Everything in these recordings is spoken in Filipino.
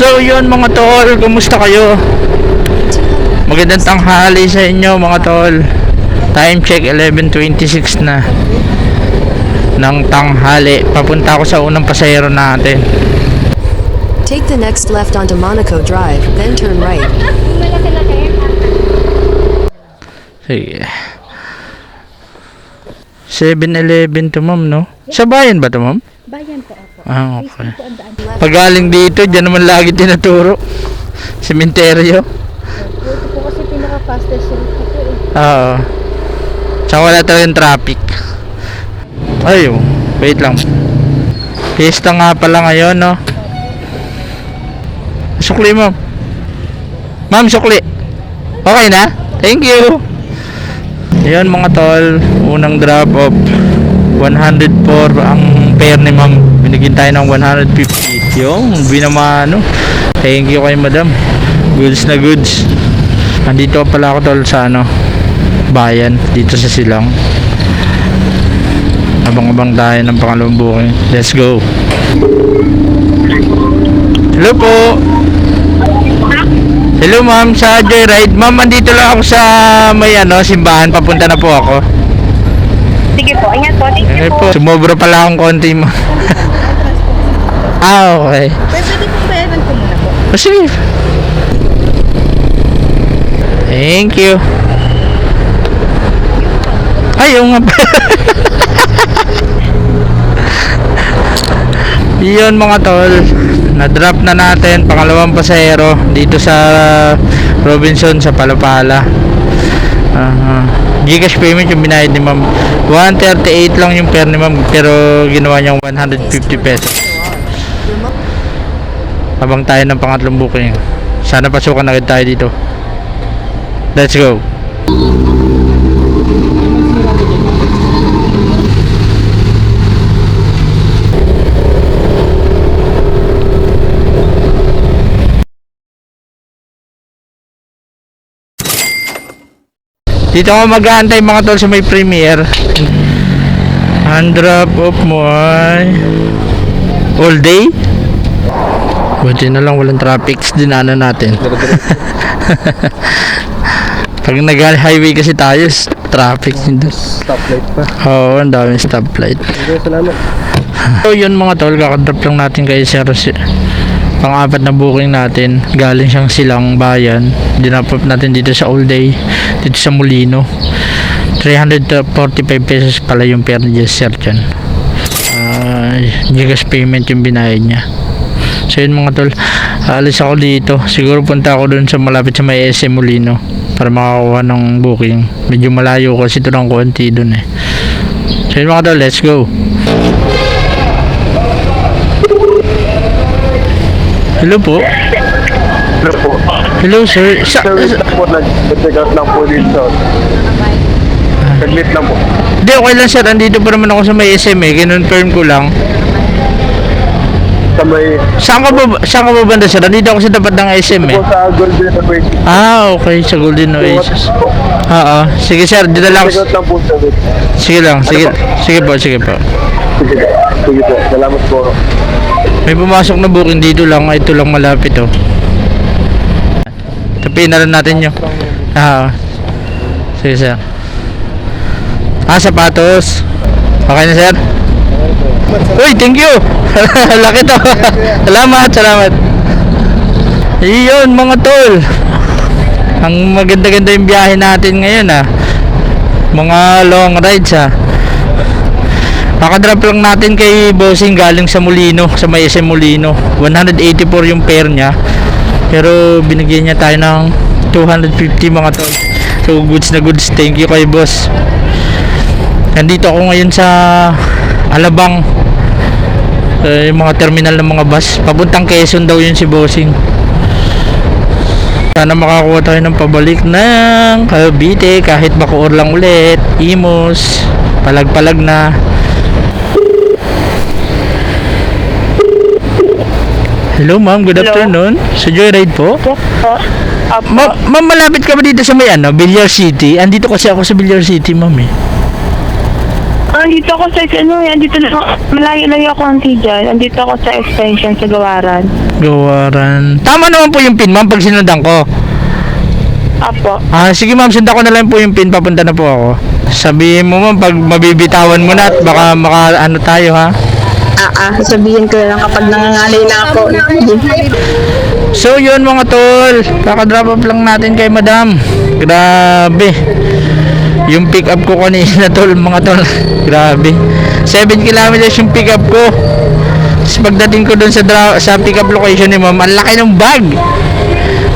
So yun mga tol, kumusta kayo? Magandang tanghali sa inyo mga tol. Time check 11:26 na ng tanghali. Papunta ako sa unang pasahero natin. Take the next left onto Monaco Drive, then turn right. Sige. 7-Eleven to ma'am, no? Sa bayan ba to ma'am? Bayan po ako. Ah, okay. Facebook po ang daan. Pagaling dito, dyan naman lagi tinuturo. Sementeryo. Ito po kasi pinaka-fastest route ko po eh. Oo. Tsaka wala talagang traffic. Ay, wait lang. Pista nga pala ngayon, no? Sukli, ma'am. Ma'am, sukli. Okay na? Thank you. Ayan mga tol, unang drop off. 104 ang fare ni ma'am. Binigyan tayo ng 150. Yung binamano. Thank you kay madam. Goods na goods. Nandito pala ako tol sa bayan, dito sa Silang. Abang-abang tayo ng pangalawang booking. Let's go. Hello po. Hello ma'am, sa Joyride. Ma'am, andito lang ako sa may simbahan. Papunta na po ako. Sige po, ingat po. Thank Okay you po. po. Sumobra pala akong konti mo. Okay. Pwede po bayaran ko muna po. O, sige. Thank you. Ay, yung nga pa. Yun mga tol, na-drop na natin pangalawang pasahero dito sa Robinson sa Palapala. Gcash payment yung binayad ni ma'am. 138 lang yung fare ni ma'am, pero ginawa niyang 150 pesos. Habang tayo ng pangatlong booking. Sana pasukan agad tayo dito. Let's go. Dito ako mag-aantay mga tol sa may premiere. Drop off mo ay all day. Buti na lang walang traffic dinaanan natin. Pag nag-highway kasi tayo, traffic dito. Stoplight pa. Oo, ang daming stoplight. Okay, salamat. So yun mga tol, kakadrop lang natin kay Sir. Pang-apat na booking natin, galing siyang Silang Bayan. Dinapop natin dito sa all day, dito sa Molino. 345 pesos pala yung fare ni Sir dyan. Gcash payment yung binayad niya. So yun mga tol, alis ako dito. Siguro punta ako dun sa malapit sa may SM Molino para makakuha ng booking. Medyo malayo kasi ito lang konti dun eh. So yun mga tol, let's go. Hello po. Hello po. Hello sir. Service lang po, nag-check out lang po dito. Saglit lang po. Hindi, okay lang sir. Andito pa naman ako sa may SM eh. Kinonfirm ko lang. Sa may... Saan ka ba banda sir? Andito ako sa tapat ng SM eh. po sa Golden Oasis. Okay. Sa Golden Oasis. Oo. Sige sir. Dito lang. Check out lang po sa wait. Sige lang. Sige. Sige po. Sige po. Sige. Sige po. Salamat po. May pumasok na booking dito lang. Ito lang malapit oh. Tapiin na lang natin yun. Sige sir. Sapatos. Okay na sir? Uy, thank you. Laki to. Salamat. Iyon mga tol. Ang maganda-ganda yung biyahe natin ngayon Mga long rides Pakadrop lang natin kay bossing galing sa Molino, sa may SM Molino. 184 yung fare niya. Pero binigyan niya tayo ng 250 mga tol. So goods na goods. Thank you kay boss. Nandito ako ngayon sa Alabang. Yung mga terminal ng mga bus. Papuntang Quezon daw yun si bossing. Sana makakuha tayo ng pabalik ng Cavite kahit Bacoor lang ulit. Imus. Palag-palag na. Hello ma'am, good afternoon. Sa Joyride po? Ma'am, malapit ka ba dito sa may Villar City? Andito kasi ako sa Villar City, ma'am eh. andito ako sa, andito na, malayo-layo ako auntie dyan. Andito ako sa extension sa Gawaran. Gawaran. Tama naman po yung pin, ma'am, pag sinundan ko. Apo. Sige ma'am, sundan ko na lang po yung pin, papunta na po ako. Sabihin mo ma'am, pag mabibitawan mo na at baka ano tayo ha. Sabihin ko lang kapag nangangalay na ako. So yun mga tol, kaka-drop up lang natin kay madam. Grabe. Yung pick up ko kanina tol, mga tol. Grabe. 7 kilometers yung pick up ko. Tapos pagdating ko dun sa pick up location ni ma'am, ang laki ng bag.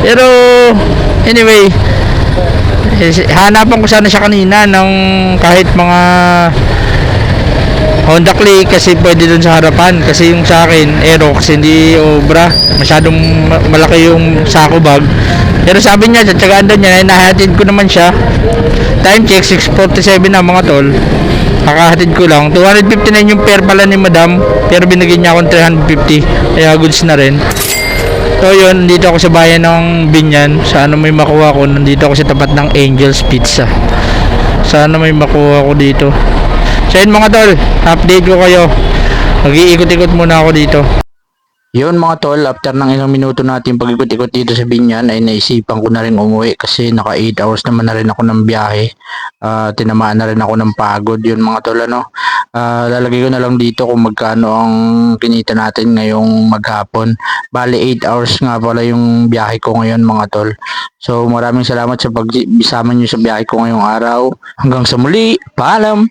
Pero anyway, hanapan ko sana siya kanina ng kahit mga Honda Click kasi pwede dun sa harapan, kasi yung sa akin Aero kasi hindi obra, masyadong malaki yung sako bag. Pero sabi niya, tsatsagaan daw niya, nahatid ko naman siya. Time check 6:47 na mga tol, kakahatid ko lang. 259 yung fare pala ni madam, pero binigyan niya akong 350, kaya goods na rin. So yun, nandito ako sa bayan ng Binyan. Sana may makuha ko. Nandito ako sa tapat ng Angel's Pizza. Sana may makuha ko dito. So yun mga tol, update ko kayo. Mag-iikot-ikot muna ako dito. Yun mga tol, after ng ilang minuto natin pag-ikot-ikot dito sa Binyan, ay naisipan ko na rin umuwi kasi naka 8 hours naman na rin ako ng biyahe. Tinamaan na rin ako ng pagod. Yun mga tol, lalagay ko na lang dito kung magkano ang kinita natin ngayong maghapon. Bali 8 hours nga pala yung biyahe ko ngayon mga tol. So maraming salamat sa pagsama nyo sa biyahe ko ngayong araw. Hanggang sa muli, paalam!